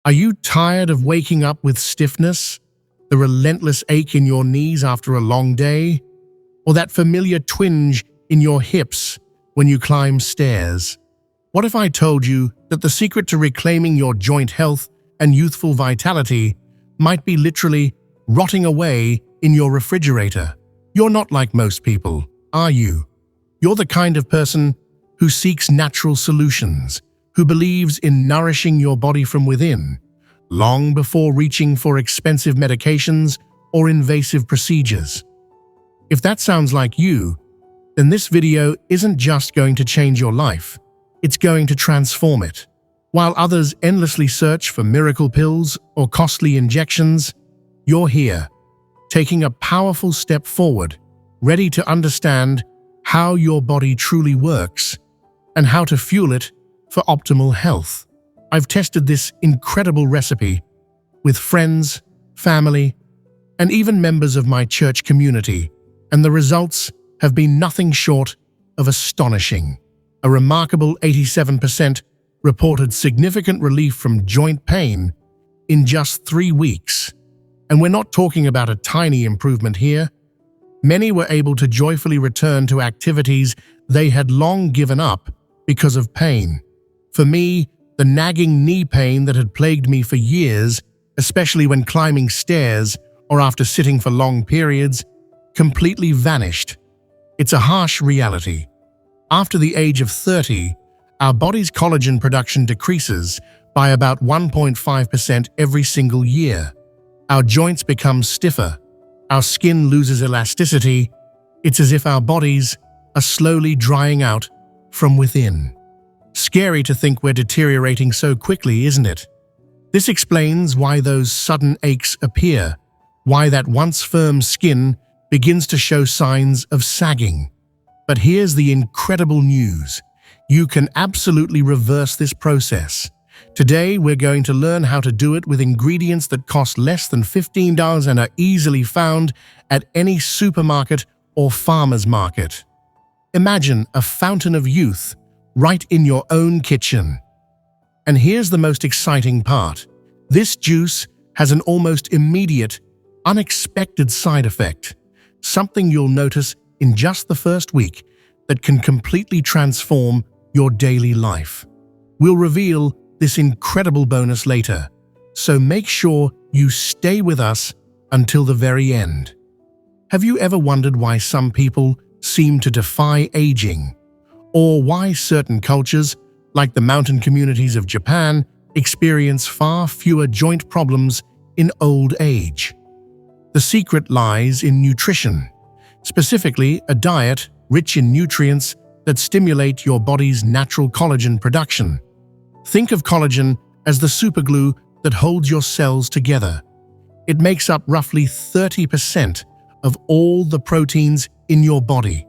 Are you tired of waking up with stiffness, the relentless ache in your knees after a long day, or that familiar twinge in your hips when you climb stairs? What if I told you that the secret to reclaiming your joint health and youthful vitality might be literally rotting away in your refrigerator? You're not like most people, are you? You're the kind of person who seeks natural solutions, who believes in nourishing your body from within, long before reaching for expensive medications or invasive procedures. If that sounds like you, then this video isn't just going to change your life, it's going to transform it. While others endlessly search for miracle pills or costly injections, you're here, taking a powerful step forward, ready to understand how your body truly works and how to fuel it for optimal health. I've tested this incredible recipe with friends, family, and even members of my church community, and the results have been nothing short of astonishing. A remarkable 87% reported significant relief from joint pain in just 3 weeks. And we're not talking about a tiny improvement here. Many were able to joyfully return to activities they had long given up because of pain. For me, the nagging knee pain that had plagued me for years, especially when climbing stairs or after sitting for long periods, completely vanished. It's a harsh reality. After the age of 30, our body's collagen production decreases by about 1.5% every single year. Our joints become stiffer, our skin loses elasticity. It's as if our bodies are slowly drying out from within. Scary to think we're deteriorating so quickly, isn't it? This explains why those sudden aches appear, why that once firm skin begins to show signs of sagging. But here's the incredible news. You can absolutely reverse this process. Today, we're going to learn how to do it with ingredients that cost less than $15 and are easily found at any supermarket or farmer's market. Imagine a fountain of youth right in your own kitchen. And here's the most exciting part. This juice has an almost immediate, unexpected side effect, something you'll notice in just the first week that can completely transform your daily life. We'll reveal this incredible bonus later, so make sure you stay with us until the very end. Have you ever wondered why some people seem to defy aging? Or why certain cultures, like the mountain communities of Japan, experience far fewer joint problems in old age? The secret lies in nutrition, specifically a diet rich in nutrients that stimulate your body's natural collagen production. Think of collagen as the superglue that holds your cells together. It makes up roughly 30% of all the proteins in your body.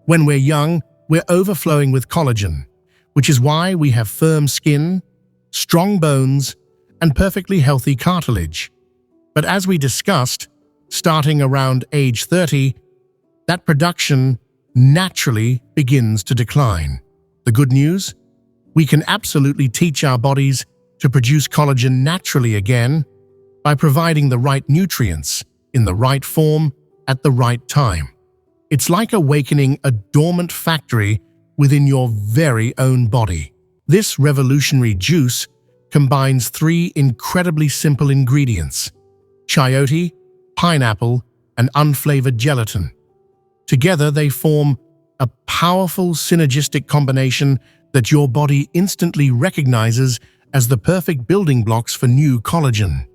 When we're young, we're overflowing with collagen, which is why we have firm skin, strong bones, and perfectly healthy cartilage. But as we discussed, starting around age 30, that production naturally begins to decline. The good news? We can absolutely teach our bodies to produce collagen naturally again by providing the right nutrients in the right form at the right time. It's like awakening a dormant factory within your very own body. This revolutionary juice combines 3 incredibly simple ingredients: chayote, pineapple, and unflavored gelatin. Together, they form a powerful synergistic combination that your body instantly recognizes as the perfect building blocks for new collagen.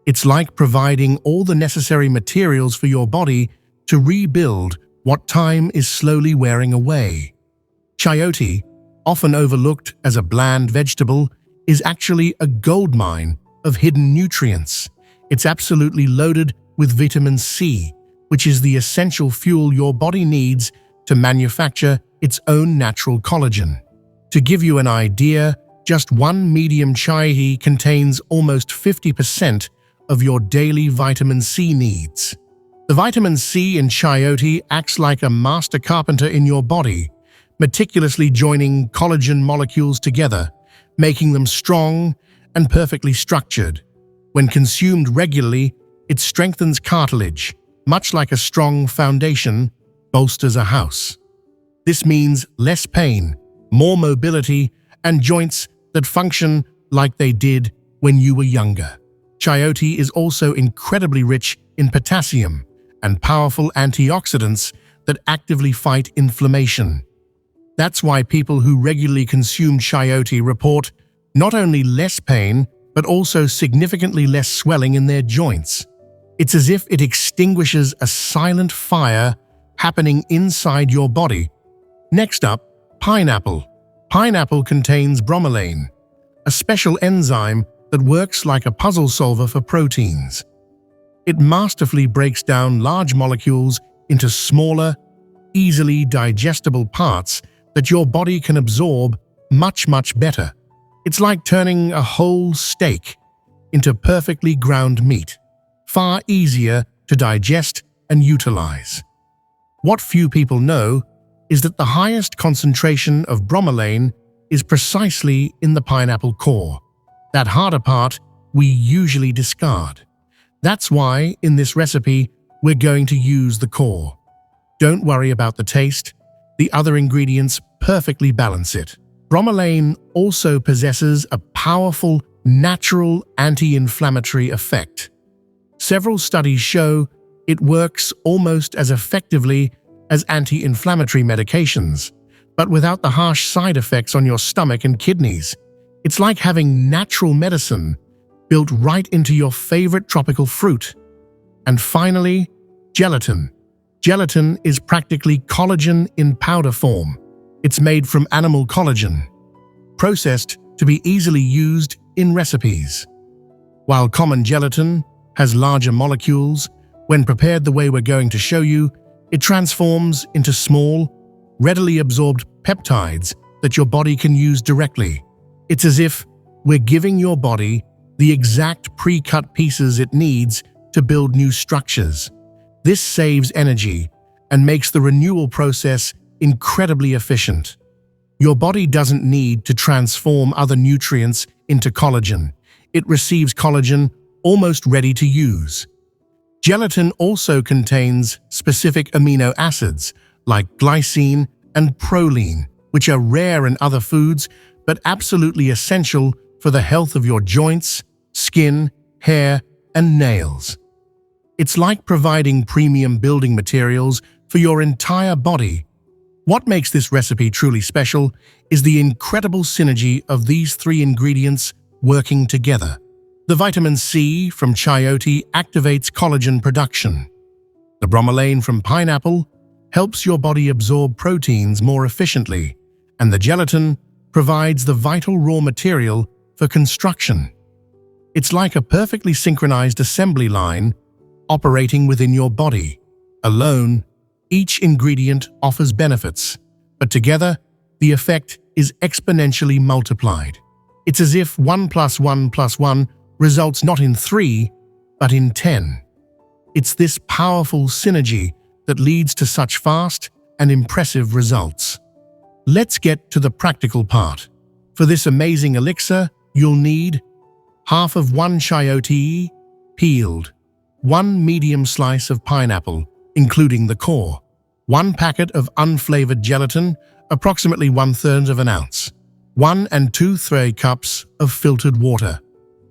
It's like providing all the necessary materials for your body to rebuild what time is slowly wearing away. Chayote, often overlooked as a bland vegetable, is actually a goldmine of hidden nutrients. It's absolutely loaded with vitamin C, which is the essential fuel your body needs to manufacture its own natural collagen. To give you an idea, just one medium chayote contains almost 50% of your daily vitamin C needs. The vitamin C in chayote acts like a master carpenter in your body, meticulously joining collagen molecules together, making them strong and perfectly structured. When consumed regularly, it strengthens cartilage, much like a strong foundation bolsters a house. This means less pain, more mobility, and joints that function like they did when you were younger. Chayote is also incredibly rich in potassium and powerful antioxidants that actively fight inflammation. That's why people who regularly consume chayote report not only less pain, but also significantly less swelling in their joints. It's as if it extinguishes a silent fire happening inside your body. Next up, pineapple. Pineapple contains bromelain, a special enzyme that works like a puzzle solver for proteins. It masterfully breaks down large molecules into smaller, easily digestible parts that your body can absorb much better. It's like turning a whole steak into perfectly ground meat, far easier to digest and utilize. What few people know is that the highest concentration of bromelain is precisely in the pineapple core, that harder part we usually discard. That's why, in this recipe, we're going to use the core. Don't worry about the taste. The other ingredients perfectly balance it. Bromelain also possesses a powerful, natural anti-inflammatory effect. Several studies show it works almost as effectively as anti-inflammatory medications, but without the harsh side effects on your stomach and kidneys. It's like having natural medicine built right into your favorite tropical fruit. And finally, gelatin. Gelatin is practically collagen in powder form. It's made from animal collagen, processed to be easily used in recipes. While common gelatin has larger molecules, when prepared the way we're going to show you, it transforms into small, readily absorbed peptides that your body can use directly. It's as if we're giving your body the exact pre-cut pieces it needs to build new structures. This saves energy and makes the renewal process incredibly efficient. Your body doesn't need to transform other nutrients into collagen. It receives collagen almost ready to use. Gelatin also contains specific amino acids like glycine and proline, which are rare in other foods but absolutely essential for the health of your joints, skin, hair, and nails. It's like providing premium building materials for your entire body. What makes this recipe truly special is the incredible synergy of these three ingredients working together. The vitamin C from chayote activates collagen production. The bromelain from pineapple helps your body absorb proteins more efficiently, and the gelatin provides the vital raw material for construction. It's like a perfectly synchronized assembly line operating within your body. Alone, each ingredient offers benefits, but together, the effect is exponentially multiplied. It's as if 1 + 1 + 1 results not in 3, but in 10. It's this powerful synergy that leads to such fast and impressive results. Let's get to the practical part. For this amazing elixir, you'll need half of 1 chayote peeled, 1 medium slice of pineapple, including the core, 1 packet of unflavored gelatin, approximately 1/3 of an ounce, 1 and 2/3 cups of filtered water,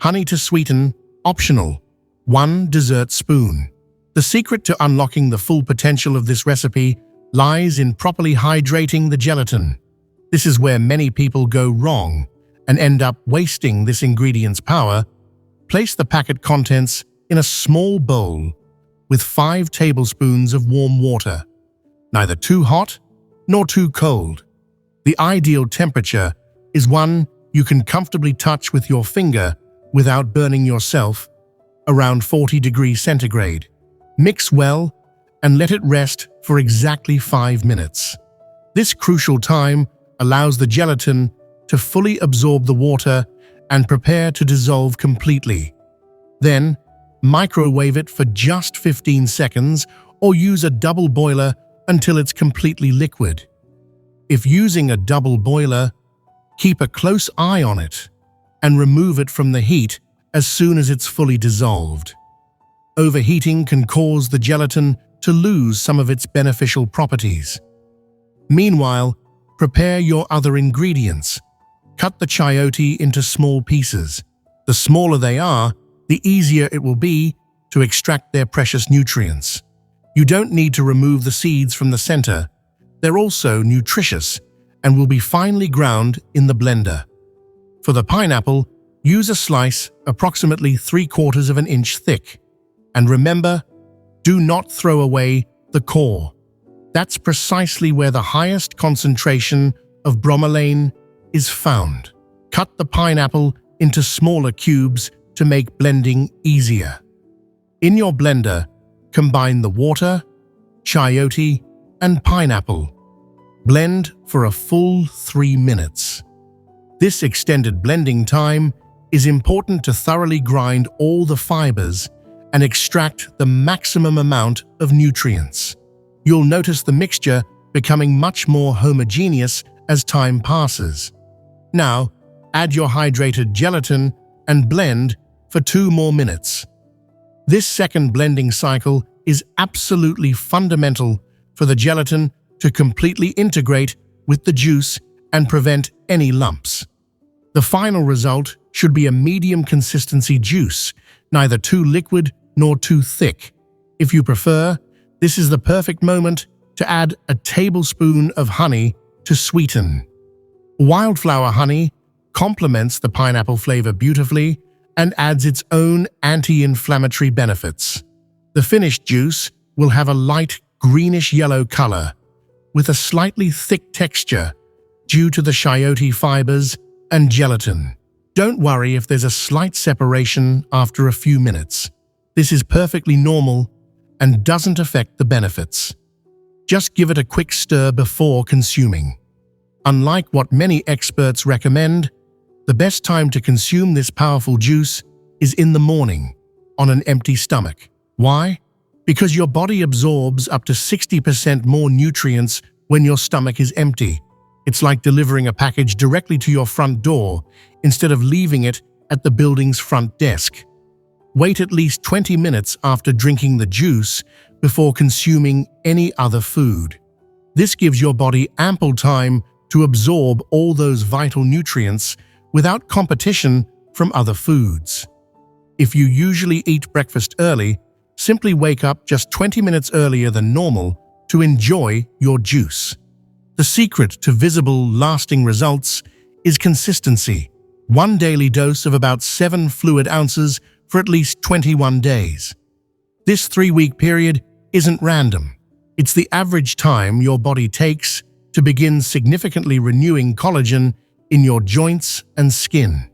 honey to sweeten, optional, 1 dessert spoon. The secret to unlocking the full potential of this recipe lies in properly hydrating the gelatin. This is where many people go wrong and end up wasting this ingredient's power. Place the packet contents in a small bowl with 5 tablespoons of warm water, neither too hot nor too cold. The ideal temperature is one you can comfortably touch with your finger without burning yourself, around 40 degrees centigrade. Mix well and let it rest for exactly 5 minutes. This crucial time allows the gelatin to fully absorb the water and prepare to dissolve completely. Then, microwave it for just 15 seconds or use a double boiler until it's completely liquid. If using a double boiler, keep a close eye on it. and remove it from the heat as soon as it's fully dissolved. Overheating can cause the gelatin to lose some of its beneficial properties. Meanwhile, prepare your other ingredients. Cut the chayote into small pieces. The smaller they are, the easier it will be to extract their precious nutrients. You don't need to remove the seeds from the center. They're also nutritious and will be finely ground in the blender. For the pineapple, use a slice approximately 3/4 of an inch thick. And remember, do not throw away the core. That's precisely where the highest concentration of bromelain is found. Cut the pineapple into smaller cubes to make blending easier. In your blender, combine the water, chayote, and pineapple. Blend for a full 3 minutes. This extended blending time is important to thoroughly grind all the fibers and extract the maximum amount of nutrients. You'll notice the mixture becoming much more homogeneous as time passes. Now, add your hydrated gelatin and blend for 2 more minutes. This second blending cycle is absolutely fundamental for the gelatin to completely integrate with the juice and prevent any lumps. The final result should be a medium consistency juice, neither too liquid nor too thick. If you prefer, this is the perfect moment to add a tablespoon of honey to sweeten. Wildflower honey complements the pineapple flavor beautifully and adds its own anti-inflammatory benefits. The finished juice will have a light greenish-yellow color with a slightly thick texture due to the chayote fibers and gelatin. Don't worry if there's a slight separation after a few minutes. This is perfectly normal and doesn't affect the benefits. Just give it a quick stir before consuming. Unlike what many experts recommend, the best time to consume this powerful juice is in the morning, on an empty stomach. Why? Because your body absorbs up to 60% more nutrients when your stomach is empty. It's like delivering a package directly to your front door instead of leaving it at the building's front desk. Wait at least 20 minutes after drinking the juice before consuming any other food. This gives your body ample time to absorb all those vital nutrients without competition from other foods. If you usually eat breakfast early, simply wake up just 20 minutes earlier than normal to enjoy your juice. The secret to visible, lasting results is consistency. One daily dose of about 7 fluid ounces for at least 21 days. This 3-week period isn't random. It's the average time your body takes to begin significantly renewing collagen in your joints and skin.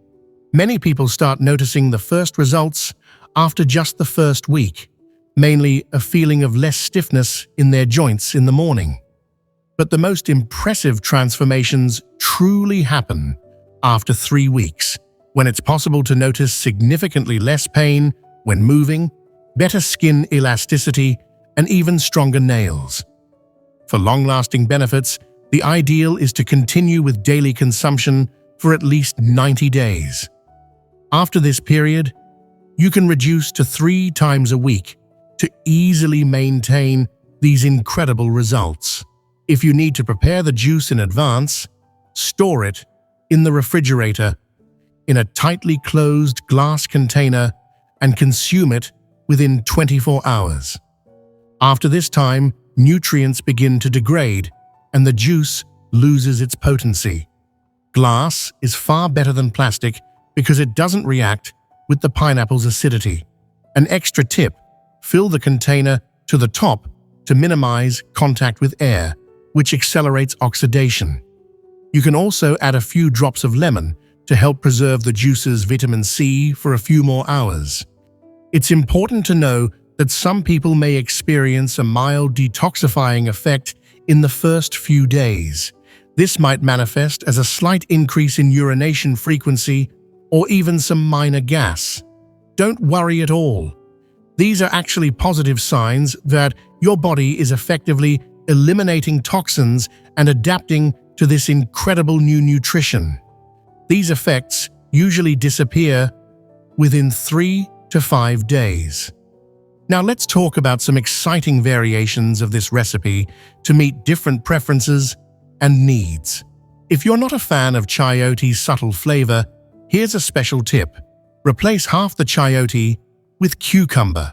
Many people start noticing the first results after just the first week, mainly a feeling of less stiffness in their joints in the morning. But the most impressive transformations truly happen after 3 weeks, when it's possible to notice significantly less pain when moving, better skin elasticity, and even stronger nails. For long-lasting benefits, the ideal is to continue with daily consumption for at least 90 days. After this period, you can reduce to 3 times a week to easily maintain these incredible results. If you need to prepare the juice in advance, store it in the refrigerator in a tightly closed glass container and consume it within 24 hours. After this time, nutrients begin to degrade and the juice loses its potency. Glass is far better than plastic because it doesn't react with the pineapple's acidity. An extra tip: fill the container to the top to minimize contact with air, which accelerates oxidation. You can also add a few drops of lemon to help preserve the juice's vitamin C for a few more hours. It's important to know that some people may experience a mild detoxifying effect in the first few days. This might manifest as a slight increase in urination frequency or even some minor gas. Don't worry at all. These are actually positive signs that your body is effectively eliminating toxins and adapting to this incredible new nutrition. These effects usually disappear within 3 to 5 days. Now let's talk about some exciting variations of this recipe to meet different preferences and needs. If you're not a fan of chayote's subtle flavor, here's a special tip. Replace half the chayote with cucumber.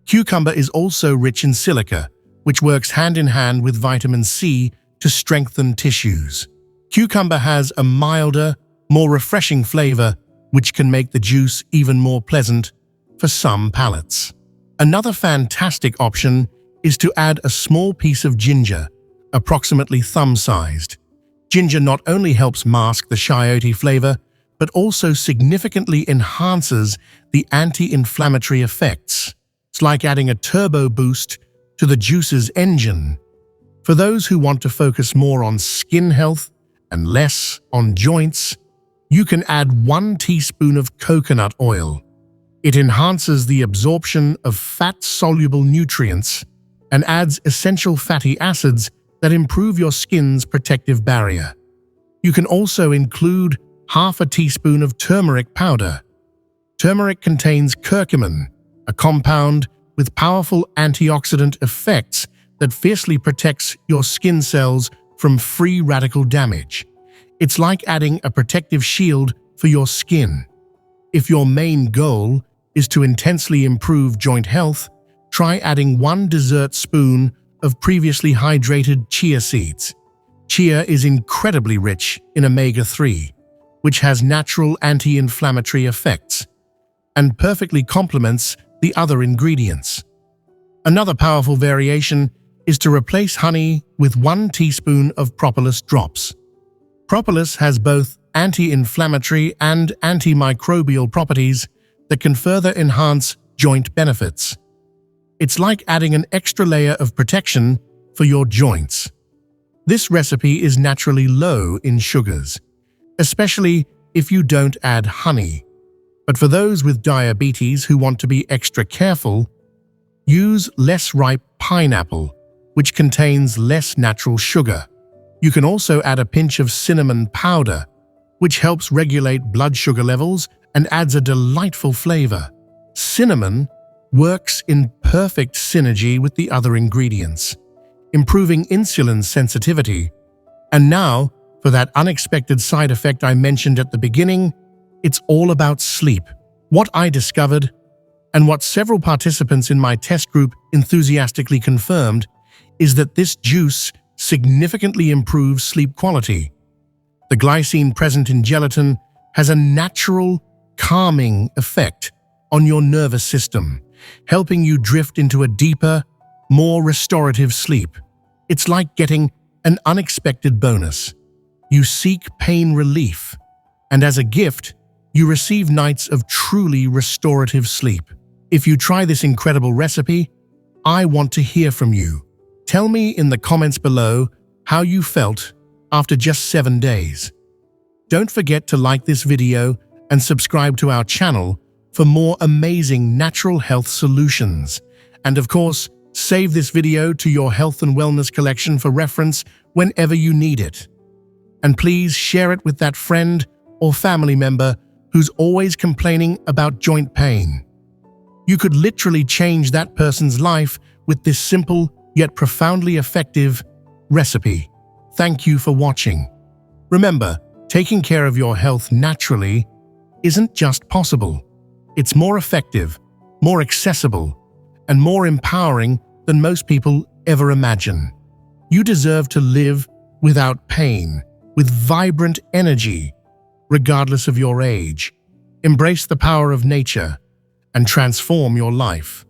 Cucumber is also rich in silica, which works hand in hand with vitamin C to strengthen tissues. Cucumber has a milder, more refreshing flavor, which can make the juice even more pleasant for some palates. Another fantastic option is to add a small piece of ginger, approximately thumb-sized. Ginger not only helps mask the chayote flavor, but also significantly enhances the anti-inflammatory effects. It's like adding a turbo boost to the juice's engine. For those who want to focus more on skin health and less on joints, you can add 1 teaspoon of coconut oil. It enhances the absorption of fat-soluble nutrients and adds essential fatty acids that improve your skin's protective barrier. You can also include half a teaspoon of turmeric powder. Turmeric contains curcumin, a compound with powerful antioxidant effects that fiercely protects your skin cells from free radical damage. It's like adding a protective shield for your skin. If your main goal is to intensely improve joint health, try adding 1 dessert spoon of previously hydrated chia seeds. Chia is incredibly rich in omega-3, which has natural anti-inflammatory effects, and perfectly complements the other ingredients. Another powerful variation is to replace honey with 1 teaspoon of propolis drops. Propolis has both anti-inflammatory and antimicrobial properties that can further enhance joint benefits. It's like adding an extra layer of protection for your joints. This recipe is naturally low in sugars, especially if you don't add honey. But for those with diabetes who want to be extra careful, use less ripe pineapple, which contains less natural sugar. You can also add a pinch of cinnamon powder, which helps regulate blood sugar levels and adds a delightful flavor. Cinnamon works in perfect synergy with the other ingredients, improving insulin sensitivity. And now, for that unexpected side effect I mentioned at the beginning, it's all about sleep. What I discovered, and what several participants in my test group enthusiastically confirmed, is that this juice significantly improves sleep quality. The glycine present in gelatin has a natural, calming effect on your nervous system, helping you drift into a deeper, more restorative sleep. It's like getting an unexpected bonus. You seek pain relief, and as a gift, you receive nights of truly restorative sleep. If you try this incredible recipe, I want to hear from you. Tell me in the comments below how you felt after just 7 days. Don't forget to like this video and subscribe to our channel for more amazing natural health solutions. And of course, save this video to your health and wellness collection for reference whenever you need it. And please share it with that friend or family member who's always complaining about joint pain. You could literally change that person's life with this simple yet profoundly effective recipe. Thank you for watching. Remember, taking care of your health naturally isn't just possible. It's more effective, more accessible, and more empowering than most people ever imagine. You deserve to live without pain, with vibrant energy, regardless of your age. Embrace the power of nature and transform your life.